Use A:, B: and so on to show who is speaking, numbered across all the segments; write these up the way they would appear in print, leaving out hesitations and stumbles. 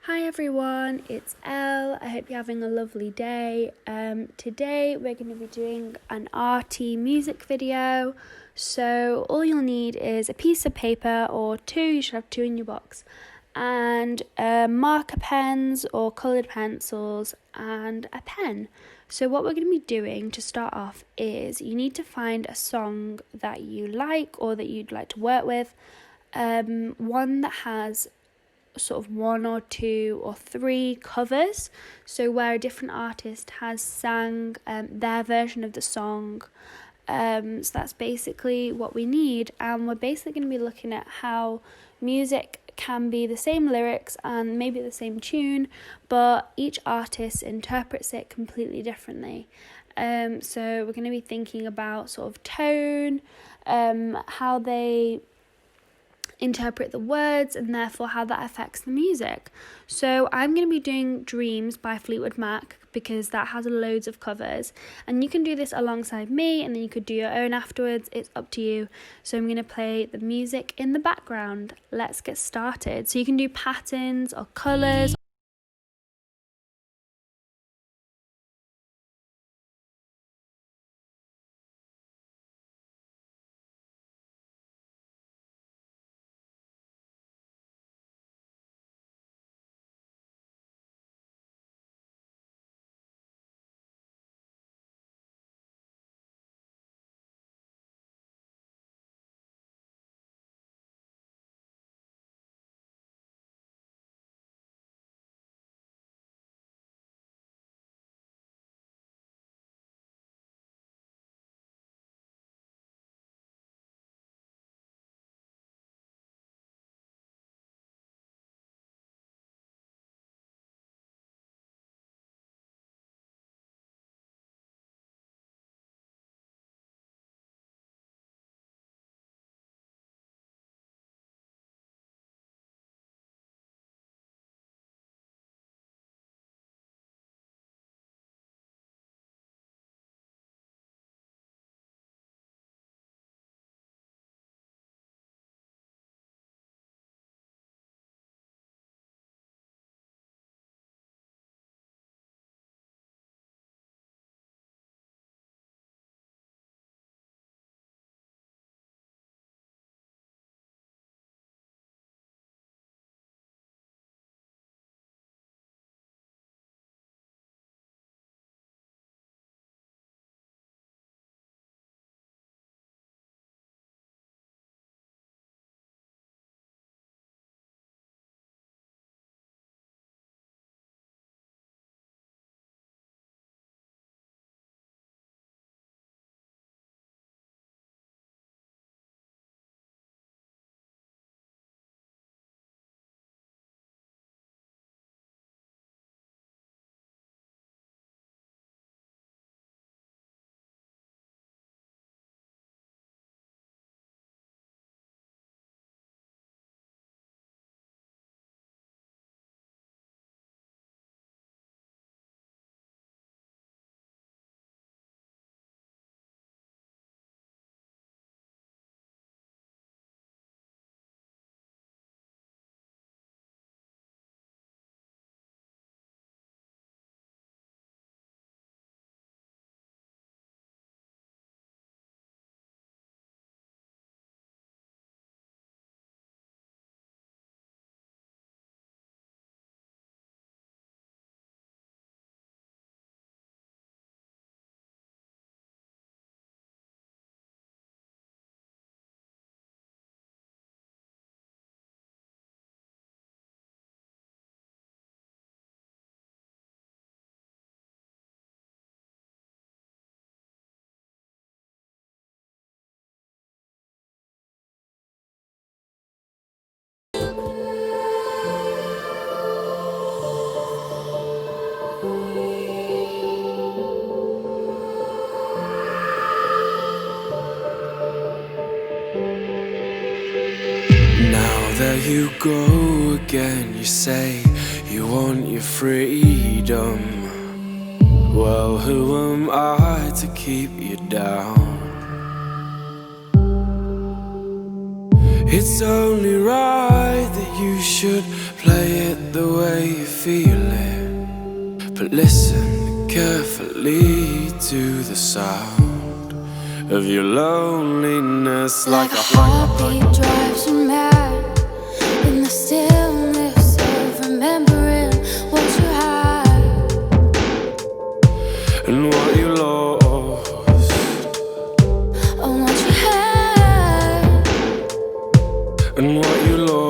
A: Hi everyone, it's Elle. I hope you're having a lovely day. Today we're going to be doing an arty music video. So all you'll need is a piece of paper or two, you should have two in your box, and marker pens or coloured pencils and a pen. So what we're going to be doing to start off is you need to find a song that you like or that you'd like to work with, one that has sort of one or two or three covers, so where a different artist has sang their version of the song. So that's basically what we need, and we're basically going to be looking at how music can be the same lyrics and maybe the same tune, but each artist interprets it completely differently. So we're going to be thinking about sort of tone, how they interpret the words, and therefore how that affects the music. So I'm going to be doing Dreams by Fleetwood Mac because that has loads of covers, and you can do this alongside me and then you could do your own afterwards. It's up to you. So I'm going to play the music in the background. Let's get started. So you can do patterns or colours.
B: There you go again, you say you want your freedom. Well, who am I to keep you down? It's only right that you should play it the way you feel it. But listen carefully to the sound of your loneliness.
C: Like a heartbeat drives you mad in the stillness of remembering what you had
B: and what you lost,
C: and what you had,
B: and what you lost.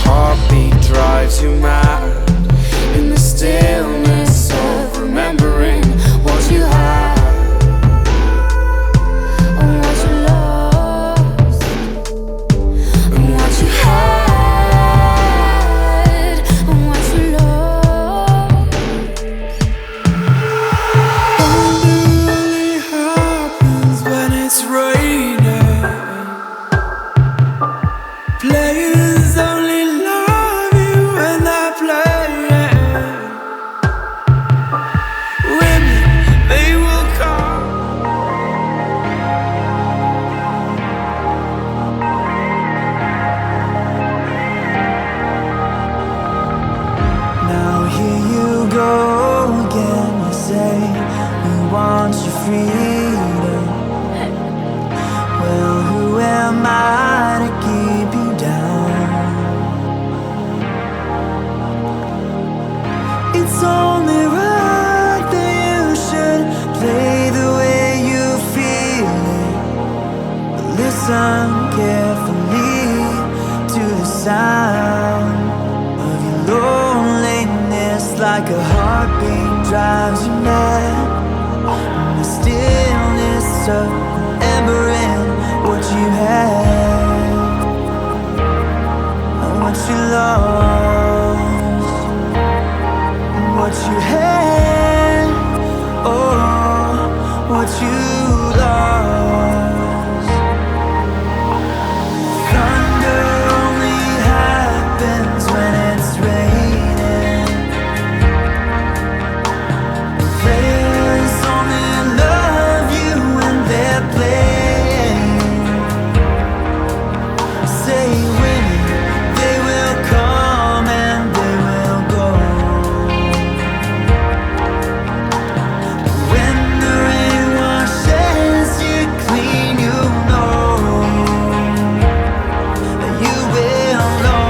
B: Heartbeat drives you mad in the stillness of remembering what you had
C: and what you lost, and what you had, and what you lost.
B: Wonder only happens when it's raining. Players only
D: want your freedom. Well, who am I to keep you down? It's only right that you should play the way you feel it. But listen carefully to the sound of your loneliness. Like a heartbeat drives you mad, the stillness of remembering what you had and what you lost, and what you had, oh, what you lost. Thunder only happens when it's raining. Players only love you when they're playing. Say winning, they will come and they will go. When the rain washes you clean, you know that you will know.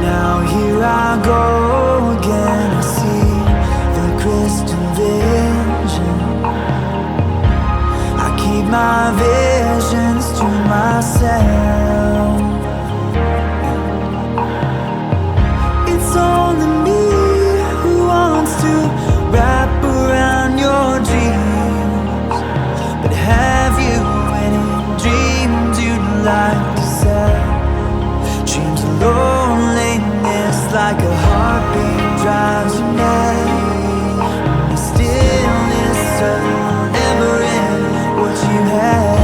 D: Now here I go again, I see the crystal vision. I keep my visions to myself. It's only me who wants to wrap around your dreams. But have you any dreams you'd like to sell? Dreams of loneliness, like a heartbeat drives you mad. The stillness of remembering what you had.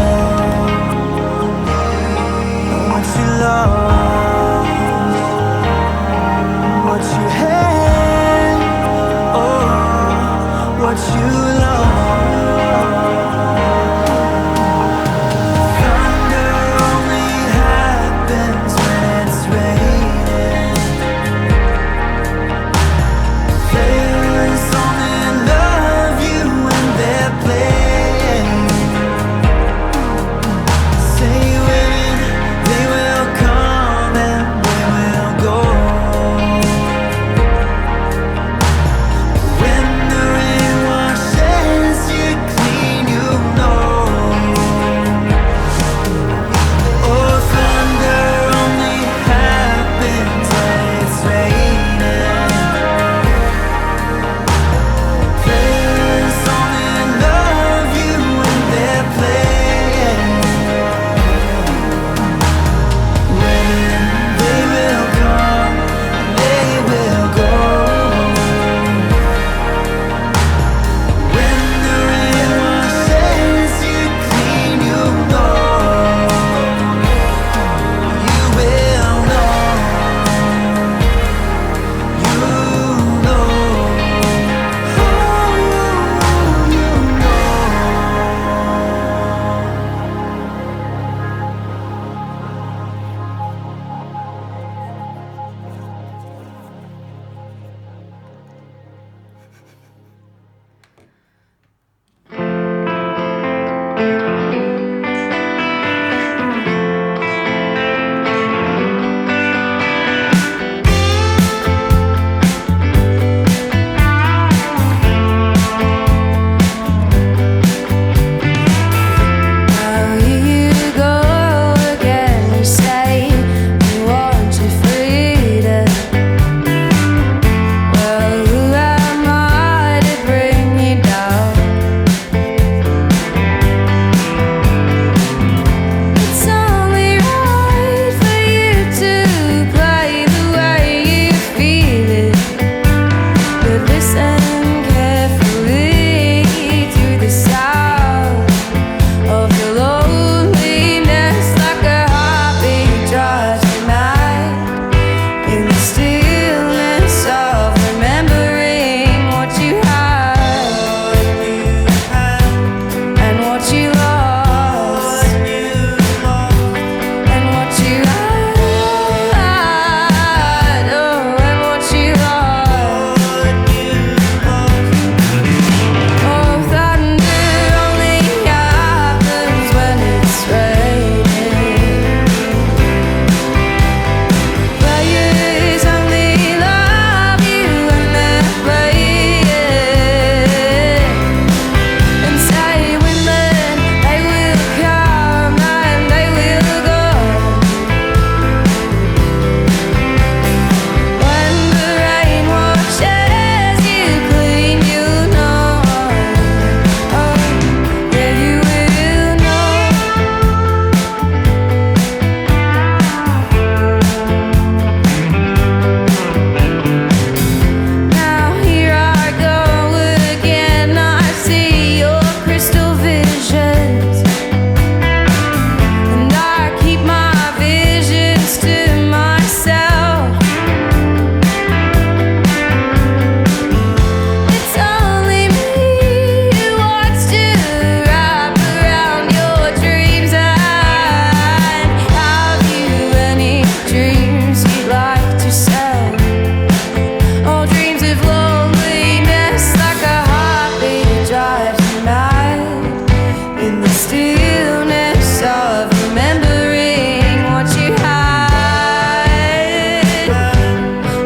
C: stillness of remembering what you had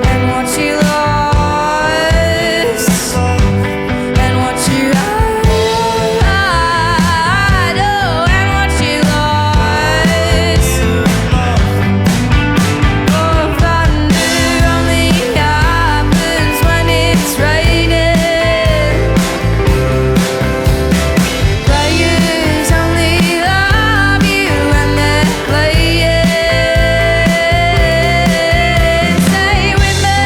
C: and what you lost and what you had, oh, and what you lost. Oh, thunder only happens when it's raining. Players only love you when they're playing. Stay with me,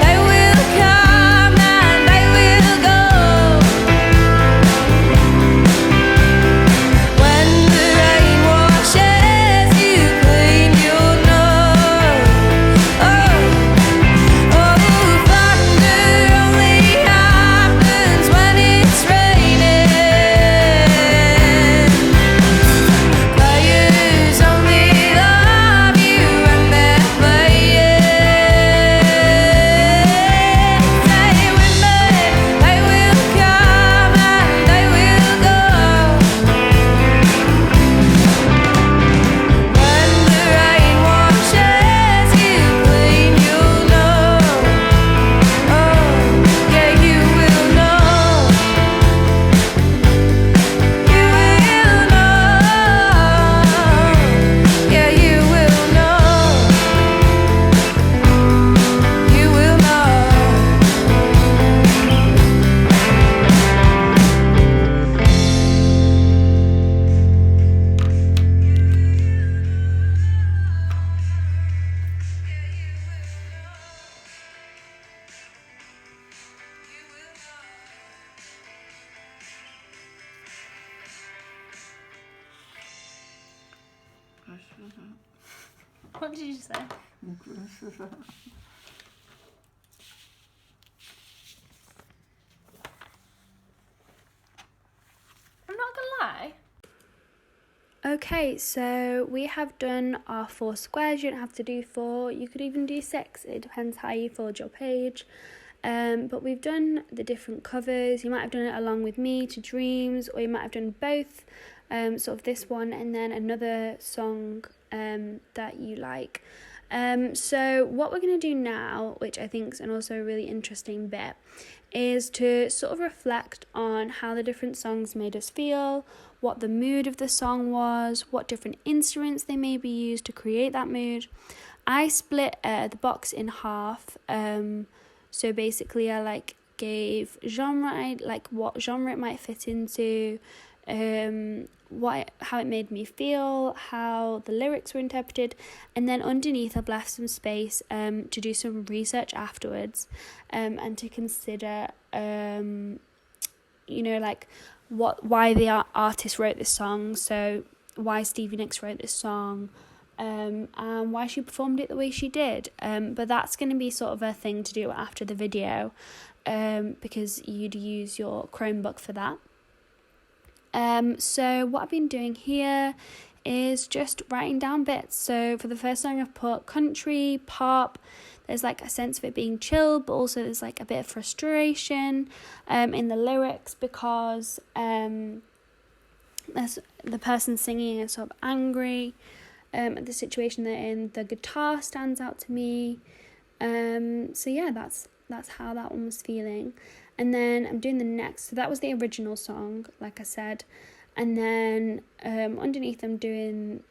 C: they will come and they will go. When the rain washes you clean, you'll know. Oh, thunder only happens when it's raining. Players only love you when they're playing. Stay with me, they will come and they will go. When the rain washes you clean, you'll know. Oh, yeah, you will know. You will know. Yeah, you will know. You will know.
A: What did you say? I'm not gonna lie. Okay, so we have done our 4 squares. You don't have to do 4. You could even do 6. It depends how you fold your page. But we've done the different covers. You might have done it along with me to Dreams, or you might have done both. Sort of this one and then another song that you like. So what we're going to do now, which I think is an also really interesting bit, is to sort of reflect on how the different songs made us feel, what the mood of the song was, what different instruments they maybe used to create that mood. I split the box in half. So basically I gave genre, what genre it might fit into, how it made me feel, how the lyrics were interpreted, and then underneath I've left some space to do some research afterwards, and to consider why the artist wrote this song, so why Stevie Nicks wrote this song, and why she performed it the way she did. But that's going to be sort of a thing to do after the video, because you'd use your Chromebook for that. So what I've been doing here is just writing down bits. So for the first song I've put country, pop. There's a sense of it being chill, but also there's a bit of frustration in the lyrics, because there's the person singing is sort of angry at the situation they're in. The guitar stands out to me. So yeah, that's how that one was feeling. And then I'm doing the next. So that was the original song, like I said. And then underneath I'm doing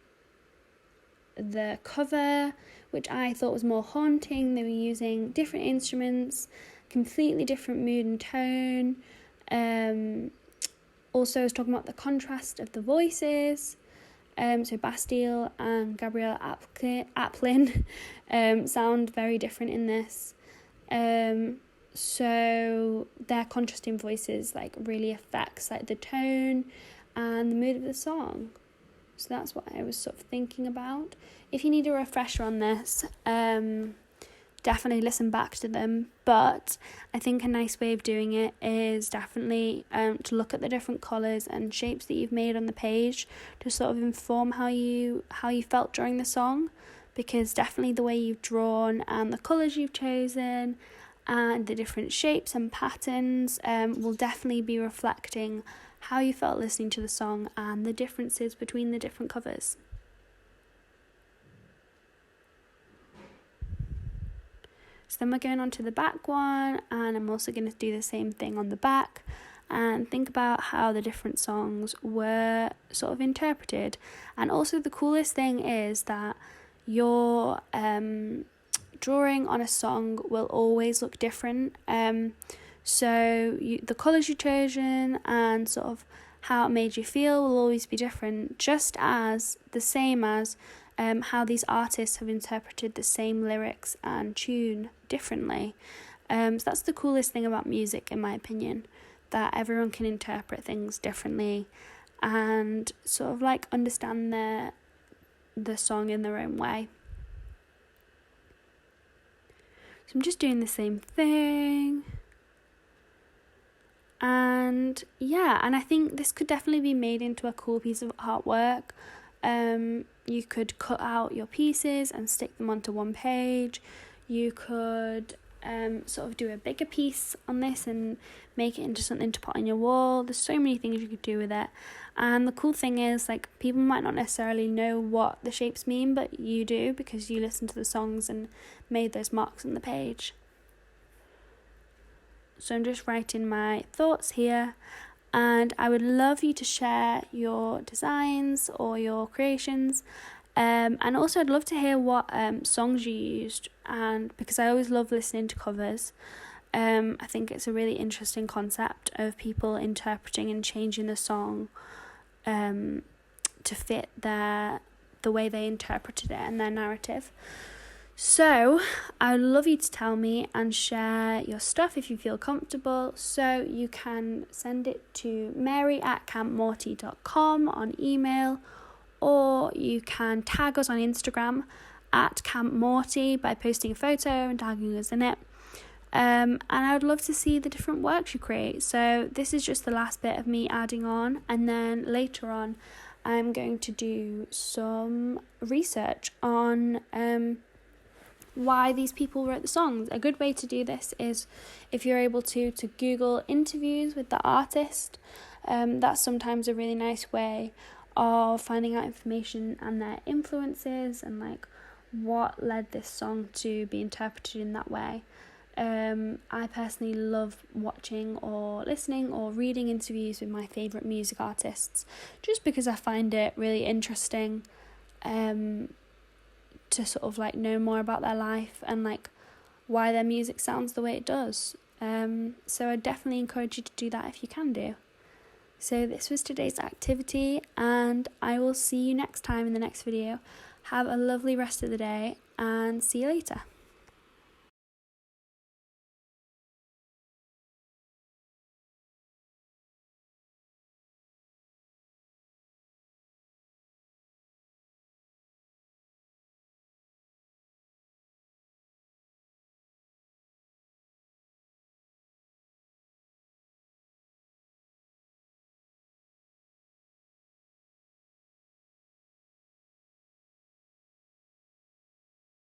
A: the cover, which I thought was more haunting. They were using different instruments, completely different mood and tone. Also, I was talking about the contrast of the voices. So Bastille and Gabrielle Aplin sound very different in this. So their contrasting voices really affects the tone and the mood of the song. So that's what I was sort of thinking about. If you need a refresher on this, definitely listen back to them. But I think a nice way of doing it is definitely to look at the different colours and shapes that you've made on the page to sort of inform how you felt during the song, because definitely the way you've drawn and the colours you've chosen and the different shapes and patterns will definitely be reflecting how you felt listening to the song and the differences between the different covers. So then we're going on to the back one, and I'm also going to do the same thing on the back and think about how the different songs were sort of interpreted. And also the coolest thing is that your drawing on a song will always look different. So the colours you've chosen and sort of how it made you feel will always be different, just as the same as how these artists have interpreted the same lyrics and tune differently. So that's the coolest thing about music, in my opinion, that everyone can interpret things differently and sort of like understand the song in their own way. So I'm just doing the same thing. And yeah, and I think this could definitely be made into a cool piece of artwork. You could cut out your pieces and stick them onto one page. You could sort of do a bigger piece on this and make it into something to put on your wall. There's so many things you could do with it. And the cool thing is, like, people might not necessarily know what the shapes mean, but you do because you listened to the songs and made those marks on the page. So I'm just writing my thoughts here, and I would love you to share your designs or your creations. And also I'd love to hear what songs you used, and because I always love listening to covers. I think it's a really interesting concept of people interpreting and changing the song to fit the way they interpreted it and their narrative. So I would love you to tell me and share your stuff if you feel comfortable. So you can send it to mary@campmorty.com on email, or you can tag us on Instagram @campmorty by posting a photo and tagging us in it. And I would love to see the different works you create. So this is just the last bit of me adding on, and then later on I'm going to do some research on why these people wrote the songs. A good way to do this is, if you're able to Google interviews with the artist. That's sometimes a really nice way of finding out information and their influences and like what led this song to be interpreted in that way. I personally love watching or listening or reading interviews with my favourite music artists, just because I find it really interesting to sort of like know more about their life and like why their music sounds the way it does. So I definitely encourage you to do that if you can do. So this was today's activity, and I will see you next time in the next video. Have a lovely rest of the day, and see you later.